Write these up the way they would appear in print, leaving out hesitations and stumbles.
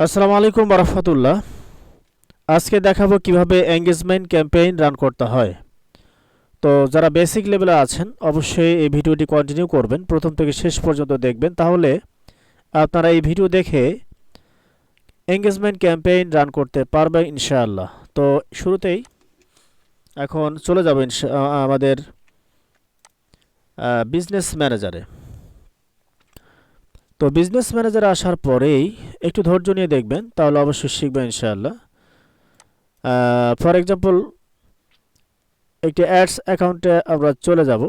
আসসালামু আলাইকুম রাহমাতুল্লাহ। আজকে দেখাবো কিভাবে এঙ্গেজমেন্ট ক্যাম্পেইন রান করতে হয়। তো যারা বেসিক লেভেলে আছেন অবশ্যই এই ভিডিওটি কন্টিনিউ করবেন, প্রথম থেকে শেষ পর্যন্ত দেখবেন, তাহলে আপনারা এই ভিডিও দেখে এঙ্গেজমেন্ট ক্যাম্পেইন রান করতে পারবেন ইনশাআল্লাহ। তো শুরুতেই এখন চলে যাব আমাদের বিজনেস ম্যানেজারে। তো বিজনেস ম্যানেজারে আসার পরেই একটু ধৈর্য নিয়ে দেখবেন, তাহলে অবশ্যই শিখবেন ইনশাআল্লাহ। ফর এক্সাম্পল একটি অ্যাডস অ্যাকাউন্টে আমরা চলে যাব।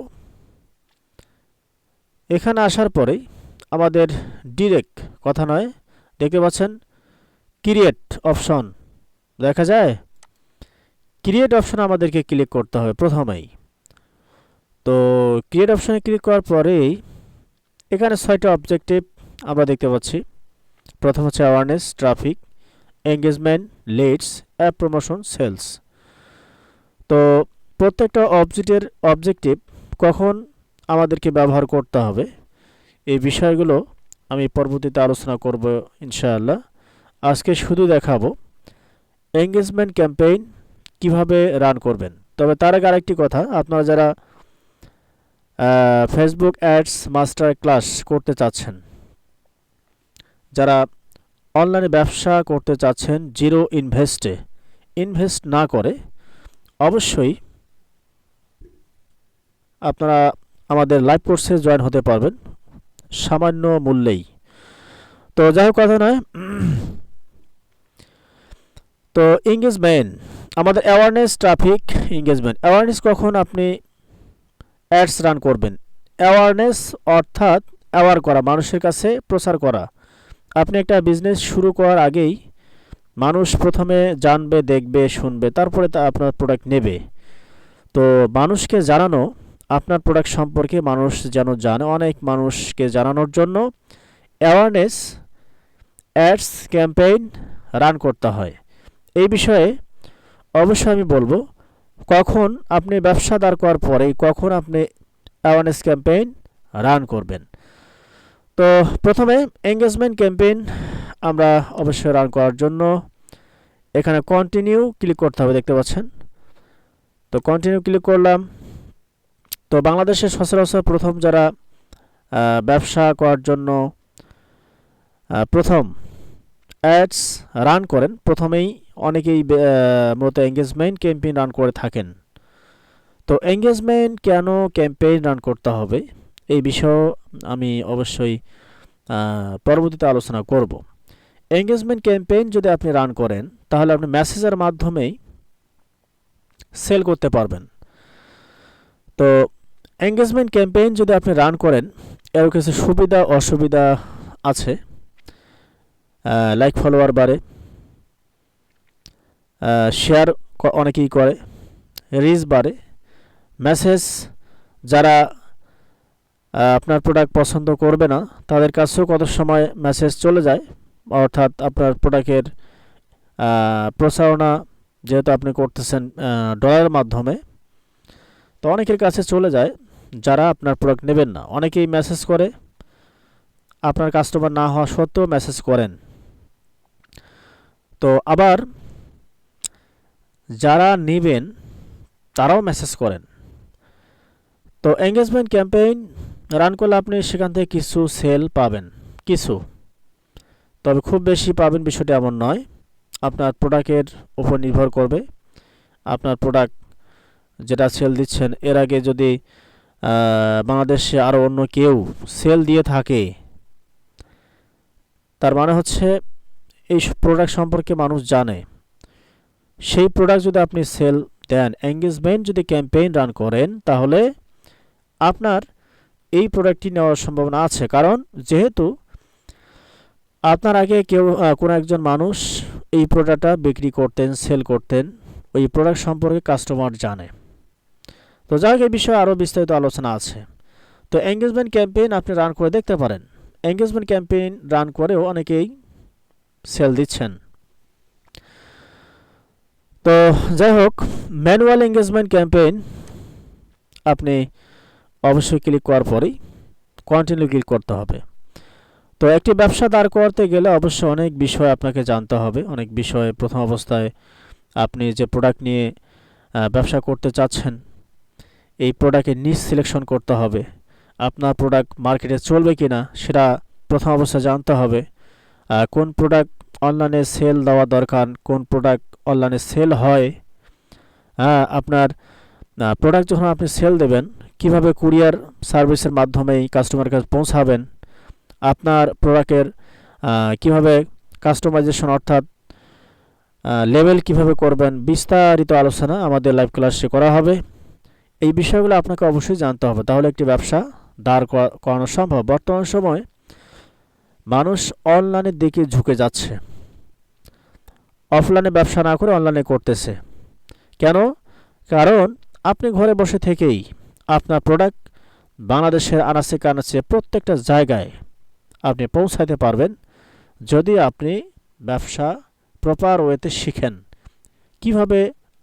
এখানে আসার পরেই আমাদের ডিরেক্ট কথা নয়, দেখতে পাচ্ছেন ক্রিয়েট অপশন দেখা যায়। ক্রিয়েট অপশনে আমাদেরকে ক্লিক করতে হবে প্রথমেই। তো ক্রিয়েট অপশনে ক্লিক করার পরেই এখানে 6টা অবজেক্টিভ আমরা দেখতে পাচ্ছি। প্রথম হচ্ছে awareness, traffic, engagement, leads, app promotion, sales. তো প্রত্যেকটা অবজেক্টিভ কখন আমাদেরকে ব্যবহার করতে হবে এই বিষয়গুলো আমি পরবর্তীতে আলোচনা করব ইনশাআল্লাহ। আজকে শুধু দেখাবো এঙ্গেজমেন্ট ক্যাম্পেইন কিভাবে রান করবেন। তবে তার আগে আরেকটি কথা, আপনারা যারা ফেসবুক অ্যাডস মাস্টার ক্লাস করতে চাচ্ছেন, যারা অনলাইনে ব্যবসা করতে চাচ্ছেন জিরো ইনভেস্ট না করে, অবশ্যই আপনারা আমাদের লাইভ কোর্সে জয়েন হতে পারবেন সামান্য মূল্যেই। তো যাই হোক, কথা নয়। তো এঙ্গেজমেন্ট আমাদের অ্যাওয়ারনেস, ট্রাফিক, এঙ্গেজমেন্ট। অ্যাওয়ারনেস কখন আপনি অ্যাডস রান করবেন। অ্যাওয়ারনেস অর্থাৎ অ্যাওয়ার করা, মানুষের কাছে প্রচার করা। আপনি একটা বিজনেস শুরু করার আগেই মানুষ প্রথমে জানবে, দেখবে, শুনবে, তারপরে তা আপনার প্রোডাক্ট নেবে। তো মানুষকে জানানো, আপনার প্রোডাক্ট সম্পর্কে মানুষ যেন জানে, অনেক মানুষকে জানানোর জন্য অ্যাওয়ারনেস অ্যাডস ক্যাম্পেইন রান করতে হয়। এই বিষয়ে অবশ্যই আমি বলবো কখন আপনি ব্যবসা দাঁড় করার পরেই কখন আপনি অ্যাওয়ারনেস ক্যাম্পেইন রান করবেন। তো প্রথমে এঙ্গেজমেন্ট ক্যাম্পেইন আমরা অবশ্যই রান করার জন্য এখানে কন্টিনিউ ক্লিক করতে হবে, দেখতে পাচ্ছেন। তো কন্টিনিউ ক্লিক করলাম। তো বাংলাদেশের সচরাচর প্রথম যারা ব্যবসা করার জন্য প্রথম অ্যাডস রান করেন, প্রথমেই অনেকেই মূলত এঙ্গেজমেন্ট ক্যাম্পেইন রান করে থাকেন। তো এঙ্গেজমেন্ট কেন ক্যাম্পেইন রান করতে হবে এই বিষয়ে আমি অবশ্যই পরবর্তীতে আলোচনা করব। এঙ্গেজমেন্ট ক্যাম্পেইন যদি আপনি রান করেন তাহলে আপনি মেসেজের মাধ্যমেই সেল করতে পারবেন। তো এঙ্গেজমেন্ট ক্যাম্পেইন যদি আপনি রান করেন এর কিছু সুবিধা অসুবিধা আছে। লাইক ফলোয়ার বাড়ে, শেয়ার অনেকেই করে, রিচ বাড়ে, মেসেজ যারা আপনার প্রোডাক্ট পছন্দ করবে না তাদের কাছেও কত সময় মেসেজ চলে যায়, অর্থাৎ আপনার প্রোডাক্টের প্রচারণা যেহেতু আপনি করতেছেন ডলারের মাধ্যমে, তো অনেকের কাছে চলে যায় যারা আপনার প্রোডাক্ট নেবেন না। অনেকেই মেসেজ করে, আপনার কাস্টমার না হওয়া সত্ত্বেও মেসেজ করেন। তো আবার যারা নেবেন তারাও মেসেজ করেন। তো এঙ্গেজমেন্ট ক্যাম্পেইন রান করলে আপনি সেখান থেকে কিছু সেল পাবেন, কিছু, তবে খুব বেশি পাবেন বিষয়টি এমন নয়। আপনার প্রোডাক্টের উপর নির্ভর করবে। আপনার প্রোডাক্ট যেটা সেল দিচ্ছেন এর আগে যদি বাংলাদেশে আরও অন্য কেউ সেল দিয়ে থাকে, তার মানে হচ্ছে এই প্রোডাক্ট সম্পর্কে মানুষ জানে। সেই প্রোডাক্ট যদি আপনি সেল দেন, এঙ্গেজমেন্ট যদি ক্যাম্পেইন রান করেন, তাহলে আপনার এই প্রোডাক্টটি নেওয়ার সম্ভাবনা আছে। কারণ যেহেতু আপনার আগে কেউ কোনো একজন মানুষ এই প্রোডাক্টটা বিক্রি করতেন, সেল করতেন, ওই প্রোডাক্ট সম্পর্কে কাস্টমার জানে। তো যাই হোক, এই বিষয়ে আরও বিস্তারিত আলোচনা আছে। তো এঙ্গেজমেন্ট ক্যাম্পেইন আপনি রান করে দেখতে পারেন। এঙ্গেজমেন্ট ক্যাম্পেইন রান করেও অনেকেই সেল দিচ্ছেন। তো যাই হোক, ম্যানুয়াল এঙ্গেজমেন্ট ক্যাম্পেইন আপনি অবশ্যই ক্লিক করার পরেই কন্টিনিউ ক্লিক করতে হবে। তো একটি ব্যবসা দাঁড় করতে গেলে অবশ্যই অনেক বিষয় আপনাকে জানতে হবে, অনেক বিষয়। প্রথম অবস্থায় আপনি যে প্রোডাক্ট নিয়ে ব্যবসা করতে চাচ্ছেন, এই প্রোডাক্টের নিশ সিলেকশন করতে হবে। আপনার প্রোডাক্ট মার্কেটে চলবে কি না সেটা প্রথম অবস্থায় জানতে হবে। কোন প্রোডাক্ট অনলাইনে সেল দেওয়া দরকার, কোন প্রোডাক্ট অনলাইনে সেল হয়। আপনার প্রোডাক্ট যখন আপনি সেল দেবেন, কিভাবে কুরিয়ার সার্ভিসের মাধ্যমেই কাস্টমারের কাছে পৌঁছাবেন, আপনার প্রোডাক্টের কিভাবে কাস্টমাইজেশন অর্থাৎ লেবেল কিভাবে করবেন, বিস্তারিত আলোচনা আমাদের লাইভ ক্লাসে করা হবে। এই বিষয়গুলো আপনাকে অবশ্যই জানতে হবে, তাহলে একটি ব্যবসা দাঁড় করানো সম্ভব। বর্তমান সময় মানুষ অনলাইনের দিকে ঝুঁকে যাচ্ছে, অফলাইনে ব্যবসা না করে অনলাইনে করতেছে। কেন? কারণ আপনি ঘরে বসে থেকেই আপনার প্রোডাক্ট বাংলাদেশের আনাচে কানাচে প্রত্যেকটা জায়গায় আপনি পৌঁছাতে পারবেন, যদি আপনি ব্যবসা প্রপার ওয়েতে শিখেন কিভাবে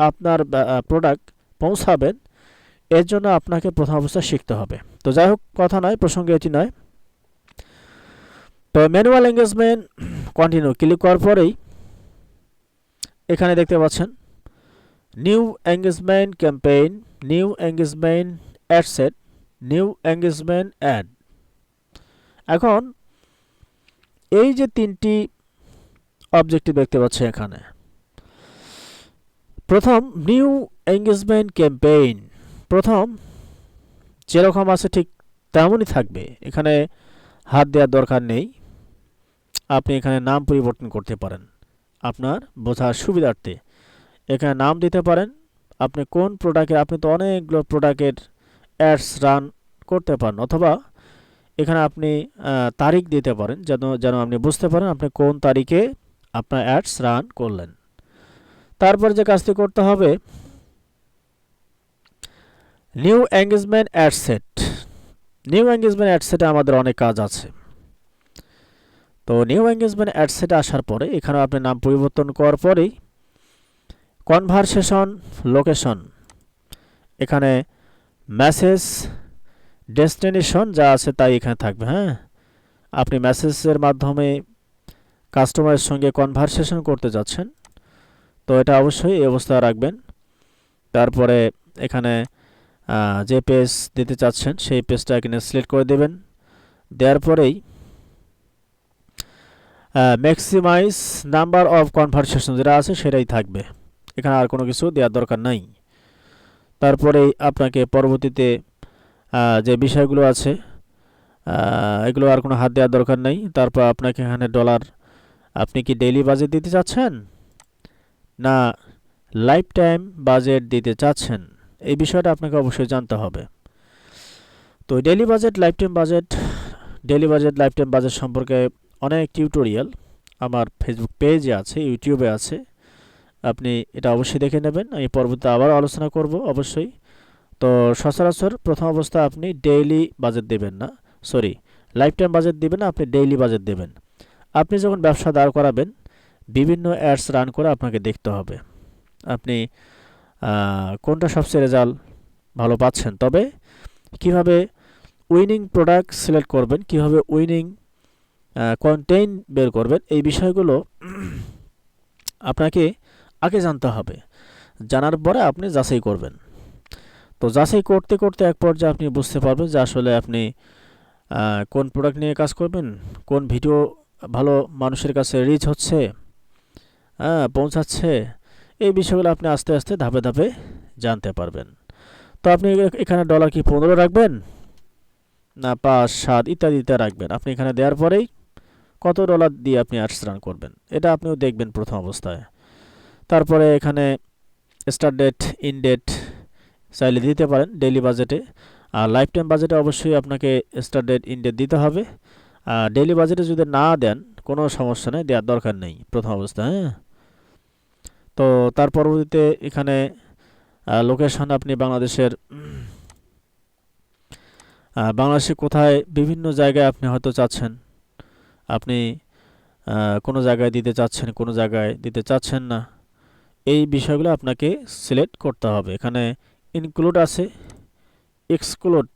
আপনার প্রোডাক্ট পৌঁছাবেন। এর জন্য আপনাকে প্রথম অবস্থায় শিখতে হবে। তো যাই হোক, কথা নয়, প্রসঙ্গে এটি নয়। তো ম্যানুয়াল এঙ্গেজমেন্ট কন্টিনিউ ক্লিক করার পরেই এখানে দেখতে পাচ্ছেন new engagement campaign, new engagement ad set, new engagement add. এখন এই যে তিনটি অবজেক্টিভ দেখতে পাচ্ছি এখানে, প্রথম নিউ এঙ্গেজমেন্ট ক্যাম্পেইন, প্রথম যেরকম আছে ঠিক তেমনই থাকবে, এখানে হাত দেওয়ার দরকার নেই। আপনি এখানে নাম পরিবর্তন করতে পারেন আপনার বোঝার সুবিধার্থে। এখানে নাম দিতে পারেন আপনি কোন প্রোডাক্টের, আপনি তো অনেকগুলো প্রোডাক্টের অ্যাডস রান করতে পারেন, অথবা এখানে আপনি তারিখ দিতে পারেন যেন আপনি বুঝতে পারেন আপনি কোন তারিখে আপনার অ্যাডস রান করলেন। তারপর যে কাজটি করতে হবে, new engagement ad set. New engagement add সেটে আমাদের অনেক কাজ আছে। তো নিউ এঙ্গেজমেন্ট অ্যাড সেটে আসার পরে এখানে আপনি নাম পরিবর্তন করার পরেই কনভারসেশন লোকেশন, এখানে মেসেজ ডেস্টিনেশন যা আছে তাই এখানে থাকবে। আপনি মেসেজের মাধ্যমে কাস্টমারের সঙ্গে কনভারসেশন করতে যাচ্ছেন, তো এটা অবশ্যই এই অবস্থায় রাখবেন। তারপরে এখানে যে পেজ দিতে চাচ্ছেন সেই পেজটা এখানে সিলেক্ট করে দেবেন। দেওয়ার পরেই ম্যাক্সিমাইজ নাম্বার অফ কনভারসেশন যেটা আছে সেটাই থাকবে, এখানে আর কোনো কিছু দেওয়ার দরকার নাই। তারপরেই আপনাকে পরবর্তীতে যে বিষয়গুলো আছে এগুলো আর কোনো হাত দেওয়ার দরকার নেই। তারপর আপনাকে এখানে ডলার, আপনি কি ডেইলি বাজেট দিতে চাচ্ছেন না লাইফ টাইম বাজেট দিতে চাচ্ছেন, এই বিষয়টা আপনাকে অবশ্যই জানতে হবে। তো daily budget, life time budget, daily budget, life time budget সম্পর্কে অনেক টিউটোরিয়াল আমার ফেসবুক পেজে আছে, ইউটিউবে আছে, আপনি এটা অবশ্যই দেখে নেবেন। আমি পরবর্তীতে আবার আলোচনা করব অবশ্যই। তো সচরাচর প্রথম অবস্থা আপনি ডেইলি বাজেট দেবেন না, সরি লাইফ টাইম বাজেট দেবেন না, আপনি ডেইলি বাজেট দেবেন। আপনি যখন ব্যবসা দাঁড় করাবেন বিভিন্ন অ্যাডস রান করে আপনাকে দেখতে হবে আপনি কোনটা সবচেয়ে রেজাল্ট ভালো পাচ্ছেন। তবে কিভাবে উইনিং প্রোডাক্ট সিলেক্ট করবেন, কিভাবে উইনিং কন্টেন্ট বের করবেন, এই বিষয়গুলো আপনাকে আগে জানতে হবে। জানার পরে আপনি যাচাই করবেন। তো যাচাই করতে করতে এক পর্যায়ে আপনি বুঝতে পারবেন যে আসলে আপনি কোন প্রোডাক্ট নিয়ে কাজ করবেন, কোন ভিডিও ভালো মানুষের কাছে রিচ হচ্ছে, পৌঁছাচ্ছে, এই বিষয়গুলো আপনি আস্তে আস্তে ধাপে ধাপে জানতে পারবেন। তো আপনি এখানে ডলার কি 15 রাখবেন না 5, 7 ইত্যাদি রাখবেন। আপনি এখানে দেওয়ার পরেই কত ডলার দিয়ে আপনি অ্যাডস রান করবেন এটা আপনিও দেখবেন প্রথম অবস্থায়। তারপরে এখানে স্টার্ট ডেট, ইন ডেট চাইলে দিতে পারেন ডেইলি বাজেটে, আর লাইফ টাইম বাজেটে অবশ্যই আপনাকে স্টার্ট ডেট, ইন ডেট দিতে হবে। ডেইলি বাজেটে যদি না দেন কোনো সমস্যা নেই, দেওয়ার দরকার নেই প্রথম অবস্থায়। তো তার পরবর্তীতে এখানে লোকেশন, আপনি বাংলাদেশে কোথায়, বিভিন্ন জায়গায় আপনি হয়তো চাচ্ছেন, আপনি কোনো জায়গায় দিতে চাচ্ছেন, কোনো জায়গায় দিতে চাচ্ছেন না, এই বিষয়গুলো আপনাকে সিলেক্ট করতে হবে। এখানে ইনক্লুড আছে, এক্সক্লুড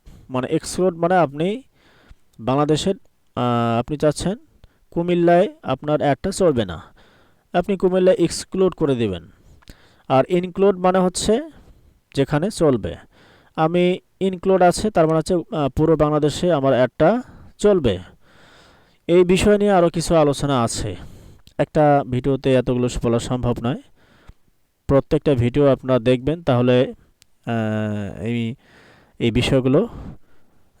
মানে আপনি বাংলাদেশের আপনি চাচ্ছেন কুমিল্লায় আপনার অ্যাডটা চলবে না, আপনি কুমিল্লা এক্সক্লুড করে দিবেন। আর ইনক্লুড মানে হচ্ছে যেখানে চলবে। আমি ইনক্লুড আছে, তার মানে হচ্ছে পুরো বাংলাদেশে আমার অ্যাডটা চলবে। এই বিষয় নিয়ে আরও কিছু আলোচনা আছে, একটা ভিডিওতে এতগুলো বলা সম্ভব নয়। প্রত্যেকটা ভিডিও আপনারা দেখবেন, তাহলে এই এই বিষয়গুলো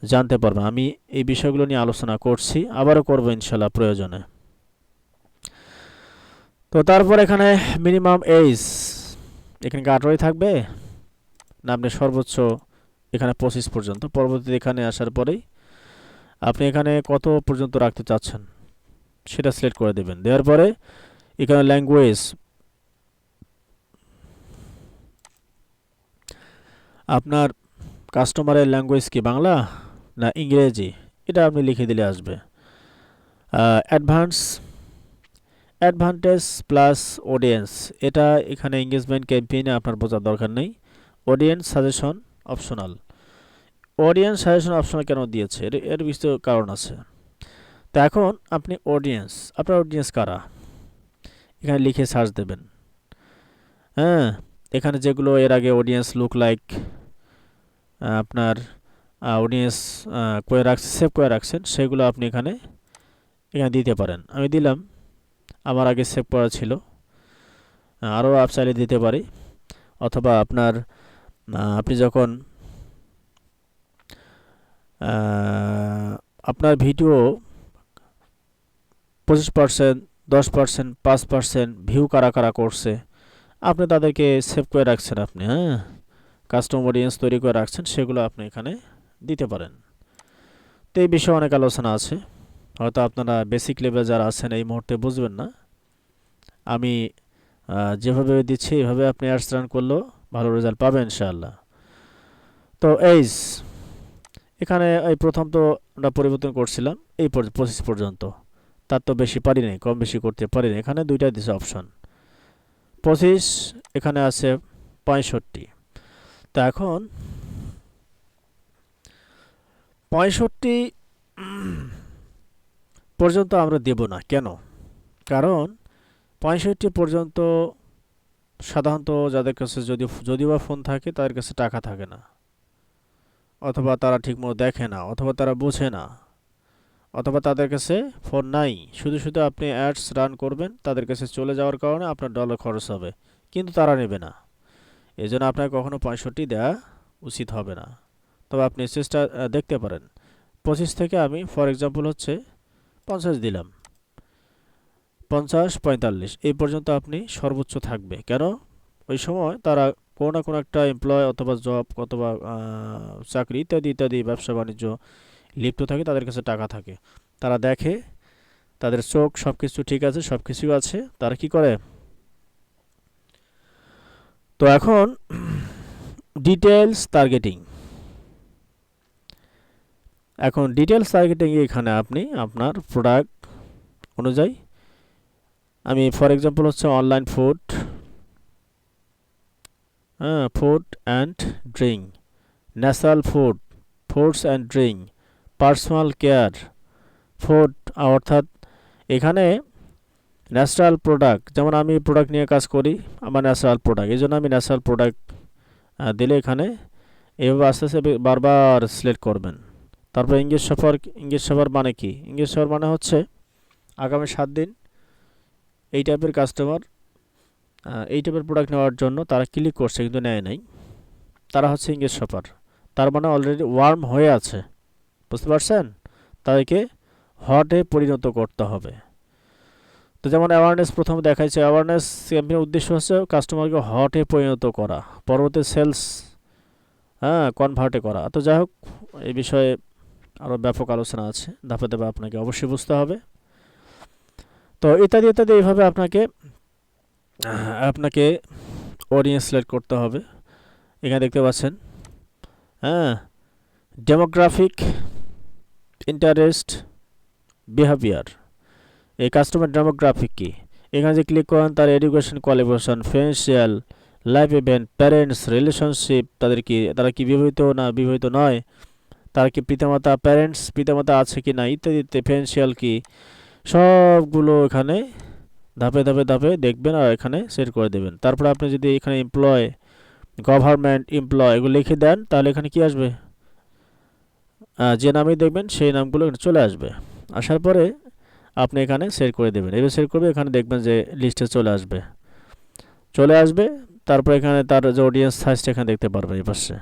জানতে পারবেন। আমি এই বিষয়গুলো নিয়ে আলোচনা করছি, আবারও করবো ইনশাল্লাহ প্রয়োজনে। তো তারপর এখানে মিনিমাম এজ, এখানে কি 18 থাকবে না আপনি সর্বোচ্চ এখানে 25 পর্যন্ত। পরবর্তীতে এখানে আসার পরেই আপনি এখানে কত পর্যন্ত রাখতে চাচ্ছেন সেটা সিলেক্ট করে দেবেন। দেওয়ার পরে এখানে ল্যাঙ্গুয়েজ, আপনার কাস্টমারের ল্যাঙ্গুয়েজ কি বাংলা না ইংরেজি, এটা আপনি লিখে দিলে আসবে। অ্যাডভান্টেজ প্লাস অডিয়েন্স, এটা এখানে এঙ্গেজমেন্ট ক্যাম্পেইনে আপনার বোঝার দরকার নেই। Audience suggestion optional. Audience suggestion optional কেন দিয়েছে, এর কিছু কারণ আছে। তো এখন আপনি অডিয়েন্স, আপনার অডিয়েন্স কারা, এখানে লিখে সার্চ দেবেন। হ্যাঁ, এখানে যেগুলো এর আগে অডিয়েন্স লুক লাইক আপনার অডিয়েন্স করে রাখছেন, সেভ করে রাখছেন, সেগুলো আপনি এখানে দিতে পারেন। আমি দিলাম, আমার আগে সেভ করা ছিল, আরও চাইলে দিতে পারি। অথবা আপনি যখন আপনার ভিডিও 25%, 10%, 5% ভিউ কারা কারা করছে, আপনি তাদেরকে সেভ করে রাখছেন, আপনি কাস্টম অডিয়েন্স তৈরি করে রাখছেন, সেগুলো আপনি এখানে দিতে পারেন। তো এই বিষয়ে অনেক আলোচনা আছে, হয়তো আপনারা বেসিক লেভেল যারা আছেন এই মুহূর্তে বুঝবেন না। আমি যেভাবে দিচ্ছি এইভাবে আপনি অ্যাডস রান করলেও ভালো রেজাল্ট পাবেন ইনশাআল্লাহ। তো এইজ, এখানে এই প্রথম তো আমরা পরিবর্তন করছিলাম এই 25 পর্যন্ত, তার তো বেশি পারি নাই, কম বেশি করতে পারি না। এখানে দুইটা দিছে অপশন, 25, এখানে আছে 65। তো এখন 65 পর্যন্ত আমরা দেব না, কেন? কারণ 65 পর্যন্ত সাধারণত যাদের কাছে যদিও বা ফোন থাকে তাদের কাছে টাকা থাকে না, অথবা তারা ঠিকমতো দেখে না, অথবা তারা বোঝে না, অথবা তাদের কাছে ফোন নাই। শুধু শুধু আপনি অ্যাডস রান করবেন, তাদের কাছে চলে যাওয়ার কারণে আপনার ডলার খরচ হবে, কিন্তু তারা নেবে না। এই জন্য আপনার কখনো 65 দেওয়া উচিত হবে না। তবে আপনি চেষ্টা দেখতে পারেন। 25 থেকে আমি ফর এক্সাম্পল হচ্ছে 50 দিলাম, 50, 45 এই পর্যন্ত আপনি সর্বোচ্চ থাকবে। কেন? ওই সময় তারা কোনো না কোনো একটা এমপ্লয় অথবা জব অথবা চাকরি ইত্যাদি ইত্যাদি ব্যবসা বাণিজ্য লিপ্ত থাকে, তাদের কাছে টাকা থাকে, তারা দেখে, তাদের চোখ সব কিছু ঠিক আছে, সব কিছু আছে, তারা কি করে। তো এখন ডিটেলস টার্গেটিং, এখন ডিটেলস টার্গেটিং এখানে আপনি আপনার প্রোডাক্ট অনুযায়ী, আমি ফর এক্সাম্পল হচ্ছে online food, food and drink, natural food, foods and drink, personal care, food, অর্থাৎ এখানে ন্যাচারাল প্রোডাক্ট, যেমন আমি প্রোডাক্ট নিয়ে কাজ করি, আমার ন্যাচারাল প্রোডাক্ট, এই জন্য আমি ন্যাচারাল প্রোডাক্ট দিলে এখানে এভাবে আস্তে আস্তে বারবার সিলেক্ট করবেন। তারপর ইংলিশ সফর মানে কি? ইংলিশ সফর মানে হচ্ছে আগামী 7 দিন এই টাইপের কাস্টমার এই টাইপের প্রোডাক্ট নেওয়ার জন্য তারা ক্লিক করছে কিন্তু নেয় নাই, তারা হচ্ছে ইংলিশ সফর, তার মানে অলরেডি ওয়ার্ম হয়ে আছে, বুঝতে পারছেন? তাদেরকে হটে পরিণত করতে হবে। তো যেমন অ্যাওয়ারনেস প্রথমে দেখাইছে, অ্যাওয়ারনেস ক্যাম্পেইনের উদ্দেশ্য হচ্ছে কাস্টমারকে হটে পরিণত করা, পরবর্তী সেলস কনভার্টে করা। তো যাই হোক, এই বিষয়ে আরও ব্যাপক আলোচনা আছে, ধাপে ধাপে আপনাকে অবশ্যই বুঝতে হবে। তো ইত্যাদি ইত্যাদি এইভাবে আপনাকে অডিয়েন্স সিলেক্ট করতে হবে। এখানে দেখতে পাচ্ছেন ডেমোগ্রাফিক, ইন্টারেস্ট, বিহেভিয়ার, এই কাস্টমার ডেমোগ্রাফিক কি? এখানে যে ক্লিক করেন তার education, qualification, financial, life event, parents, relationship, তারা কি বিবাহিত না বিবাহিত নয়, তার কি পিতামাতা পিতামাতা আছে কি না ইত্যাদি, ফিনান্সিয়াল কি, সবগুলো এখানে ধাপে ধাপে ধাপে দেখবেন আর এখানে সেট করে দেবেন। তারপরে আপনি যদি এখানে এমপ্লয়, গভর্নমেন্ট এমপ্লয় এগুলো লিখে দেন, তাহলে এখানে কি আসবে, যে নামই দেখবেন সেই নামগুলো চলে আসবে। আসার পরে আপনি এখানে সেট করে দেবেন। এবার সেট করবে, এখানে দেখবেন যে লিস্টে চলে আসবে। তারপর এখানে তার যে অডিয়েন্স সাইজটা এখানে দেখতে পারবেন এই পাশে।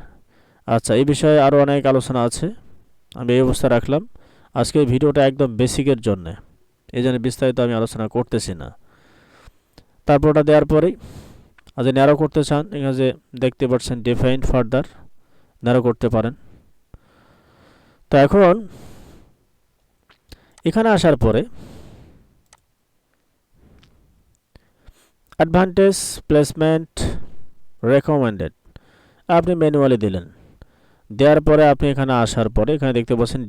আচ্ছা, এই বিষয়ে আরও অনেক আলোচনা আছে, আমি এই অবস্থা রাখলাম। আজকের ভিডিওটা একদম বেসিকের জন্য, এই জন্য বিস্তারিত আমি আলোচনা করতেছি না। তারপর ওটা দেওয়ার পরেই যদি ন্যারো করতে চান, এখানে যে দেখতে পাচ্ছেন ডিফাইন ফার্দার, ন্যারো করতে পারেন। তো এখন এখানে আসার পরে অ্যাডভান্টেজ, প্লেসমেন্ট, রেকমেন্ডেড আপনি ম্যানুয়ালি দিলেন। দেওয়ার পরে আপনি এখানে আসার পরে এখানে দেখতে পাচ্ছেন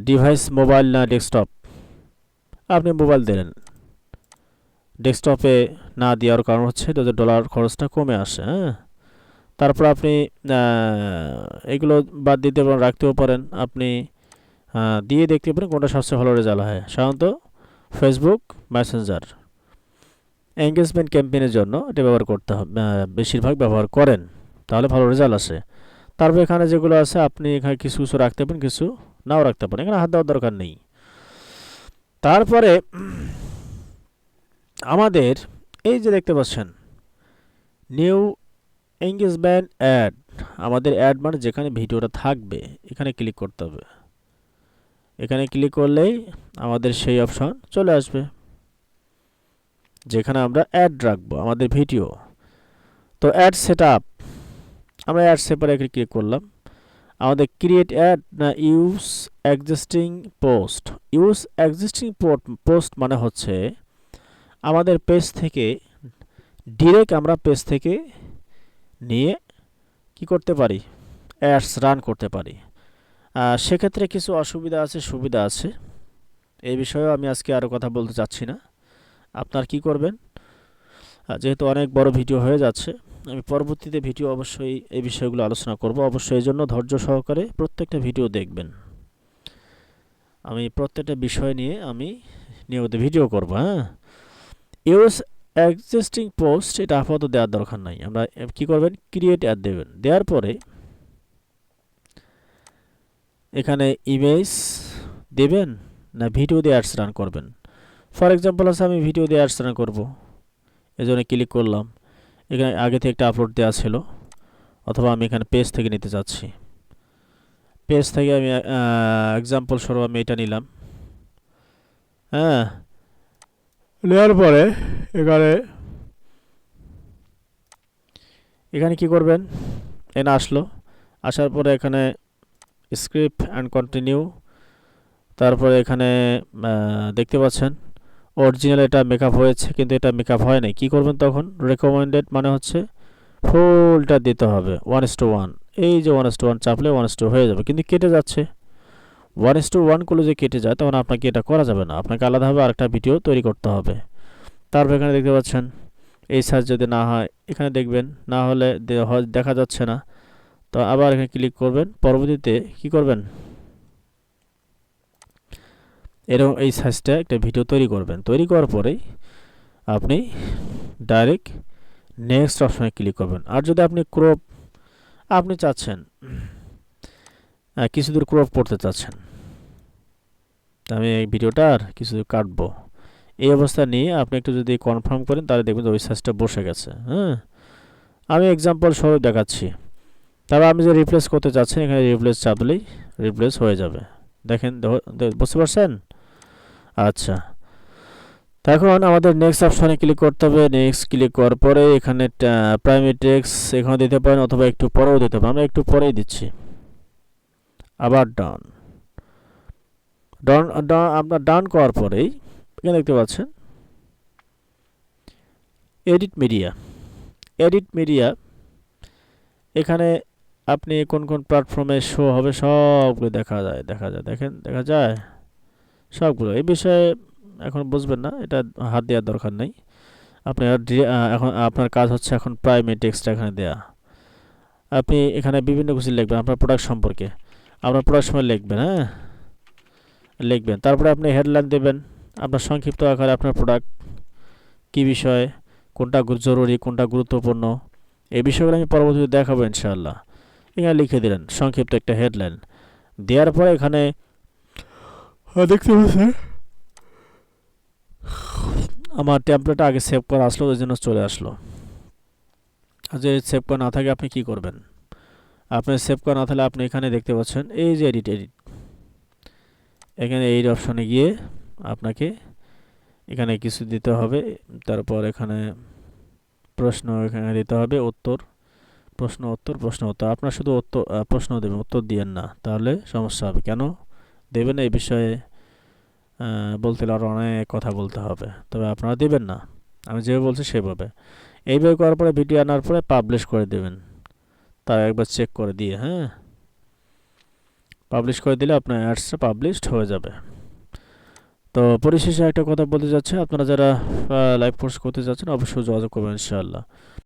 ডিভাইস মোবাইল না ডেস্কটপ, আপনি মোবাইল দিলেন। ডেস্কটপে না দেওয়ার কারণ হচ্ছে ডলার খরচটা কমে আসে। হ্যাঁ, তারপর আপনি এগুলো বাদ দিতে পারেন, রাখতেও পারেন। আপনি দিয়ে দেখতে পারেন কোনটা সবচেয়ে ভালো রেজাল্ট হয়। সাধারণত ফেসবুক মেসেঞ্জার এঙ্গেজমেন্ট ক্যাম্পেইনের জন্য এটা ব্যবহার করতে হবে, বেশিরভাগ ব্যবহার করেন, তাহলে ভালো রেজাল্ট আসে। তারপর এখানে যেগুলো আছে আপনি এখানে কিছু কিছু রাখতে পারেন, কিছু নাও রাখতে পারেন, এখানে হাত দেওয়ার দরকার নেই। তারপরে আমাদের এই যে দেখতে পাচ্ছেন নিউ এঙ্গেজমেন্ট অ্যাড, আমাদের অ্যাড মানে যেখানে ভিডিওটা থাকবে এখানে ক্লিক করতে হবে। এখানে ক্লিক করলেই আমাদের সেই অপশন চলে আসবে যেখানে আমরা অ্যাড রাখবো আমাদের ভিডিও। তো অ্যাড সেটআপ, আমরা অ্যাড সেপারে ক্লিক করলাম। আমাদের ক্রিয়েট অ্যাড না use existing post. Use existing post মানে হচ্ছে আমাদের পেজ থেকে ডিরেক্ট আমরা পেজ থেকে নিয়ে কি করতে পারি, অ্যাডস রান করতে পারি। সেক্ষেত্রে কিছু অসুবিধা আছে, সুবিধা আছে, এই বিষয়েও আমি আজকে আরও কথা বলতে চাচ্ছি না। আপনার কি করবেন, যেহেতু অনেক বড় ভিডিও হয়ে যাচ্ছে, আমি পরবর্তীতে ভিডিও অবশ্যই এই বিষয়গুলো আলোচনা করব। অবশ্যই এই জন্য ধৈর্য সহকারে প্রত্যেকটা ভিডিও দেখবেন। আমি প্রত্যেকটা বিষয় নিয়ে আমি নিয়মিত ভিডিও করব। হ্যাঁ, ইউজ এক্সিস্টিং পোস্ট এটা আপাতত দেওয়ার দরকার নাই। আমরা কি করবেন, ক্রিয়েট অ্যাড দেবেন। দেওয়ার পরে এখানে ইমেজ দেবেন না ভিডিও দিয়ে অ্যাডস রান করবেন। ফর এক্সাম্পল আছে আমি ভিডিও দিয়ে অ্যাডস রান করব, এজন্য ক্লিক করলাম। এখানে আগে থেকে একটা আপলোড দেওয়া ছিল, অথবা আমি এখানে পেজ থেকে নিতে চাচ্ছি। পেজ থেকে আমি এক্সাম্পল স্বরূপ আমি এটা নিলাম। হ্যাঁ, নেওয়ার পরে এখানে কি করবেন, এখানে আসার পরে এখানে স্ক্রিপ্ট অ্যান্ড কন্টিনিউ। তারপরে এখানে দেখতে পাচ্ছেন অরিজিনাল এটা মেকআপ হয়েছে, কিন্তু এটা মেকআপ হয় নাই। কী করবেন তখন, রেকমেন্ডেড মানে হচ্ছে ফুলটা দিতে হবে 1:1। এই যে 1:1 চাপলে 1:2 হয়ে যাবে, কিন্তু কেটে যাচ্ছে। 1:1 করলে যে কেটে যায় তখন আপনাকে এটা করা যাবে না, আপনাকে আলাদাভাবে আরেকটা ভিডিও তৈরি করতে হবে। তারপর এখানে দেখতে পাচ্ছেন এই সাইজ যদি না হয়, এখানে দেখবেন না হলে দেখা যাচ্ছে না, তো আবার এখানে ক্লিক করবেন। পরবর্তীতে কি করবেন, এরকম এই সাইজটা একটা ভিডিও তৈরি করবেন। তৈরি করার পরেই আপনি ডাইরেক্ট নেক্সট অপশনে ক্লিক করবেন। আর যদি আপনি আপনি চাচ্ছেন কিছু দূর ক্রপ করতে চাচ্ছেন, আমি এই ভিডিওটার কিছু দূর কাটবো, এই অবস্থা নিয়ে আপনি একটু যদি কনফার্ম করেন তাহলে দেখবেন ওই সাইজটা বসে গেছে। হ্যাঁ, আমি এক্সাম্পল স্বরূপ দেখাচ্ছি। তারপর আপনি যে রিপ্লেস করতে চাচ্ছেন এখানে রিপ্লেস চাপ দিলেই রিপ্লেস হয়ে যাবে। দেখেন, বুঝতে পারছেন? আচ্ছা, এখন আমাদের নেক্সট অপশনে ক্লিক করতে হবে। নেক্সট ক্লিক করার পরে এখানে প্রাইমারি টেক্সট এখানে দিতে পারেন, অথবা একটু পরেও দিতে পারেন। আমরা একটু পরেই দিচ্ছি। আবার ডান আপনার ডান করার পরেই এখানে দেখতে পাচ্ছেন এডিট মিডিয়া। এখানে আপনি কোন কোন প্ল্যাটফর্মে শো হবে সবগুলো দেখা যায়। দেখেন, দেখা যায় সবগুলো। এই বিষয়ে এখন বুঝবেন না, এটা হাত দেওয়ার দরকার নেই। আপনি এখন আপনার কাজ হচ্ছে এখন প্রাইমারি টেক্সট এখানে দেয়া। আপনি এখানে বিভিন্ন কিছু লিখবেন আপনার প্রোডাক্ট সম্পর্কে, আপনার প্রোডাক্ট সময় লিখবেন, হ্যাঁ লিখবেন। তারপরে আপনি হেডলাইন দেবেন আপনার সংক্ষিপ্ত আকারে আপনার প্রোডাক্ট কী বিষয়, কোনটা জরুরি, কোনটা গুরুত্বপূর্ণ, এই বিষয়গুলো আমি পরবর্তীতে দেখাবো ইনশাআল্লাহ। এখানে লিখে দিলেন সংক্ষিপ্ত একটা হেডলাইন, দেওয়ার পরে এখানে দেখতে পাচ্ছেন আমার টেমপ্লেট আগে সেভ করা আসলো, ওই জন্য চলে আসলো। আর যদি সেভ করা না থাকে আপনি কি করবেন, আপনার সেভ করা না থাকলে আপনি এখানে দেখতে পাচ্ছেন এই যে এডিট, এখানে এই অপশনে গিয়ে আপনাকে এখানে কিছু দিতে হবে। তারপর এখানে প্রশ্ন এখানে দিতে হবে, উত্তর, প্রশ্ন উত্তর, প্রশ্ন উত্তর। আপনার শুধু উত্তর প্রশ্ন দেবেন, উত্তর দিয়েন না, তাহলে সমস্যা হবে। কেন দেবেন এই বিষয়ে বলতে হলে আরও অনেক কথা বলতে হবে, তবে আপনারা দেবেন না, আমি যেভাবে বলছি সেভাবে। এইভাবে করার পরে ভিডিও আনার পরে পাবলিশ করে দেবেন, তার একবার চেক করে দিয়ে, হ্যাঁ পাবলিশ করে দিলে আপনার অ্যাডসটা পাবলিশড হয়ে যাবে। তো পরিশেষে একটা কথা বলতে যাচ্ছে, আপনারা যারা লাইভ কোর্স করতে যাচ্ছেন অবশ্যই যোগাযোগ করবেন ইনশাআল্লাহ।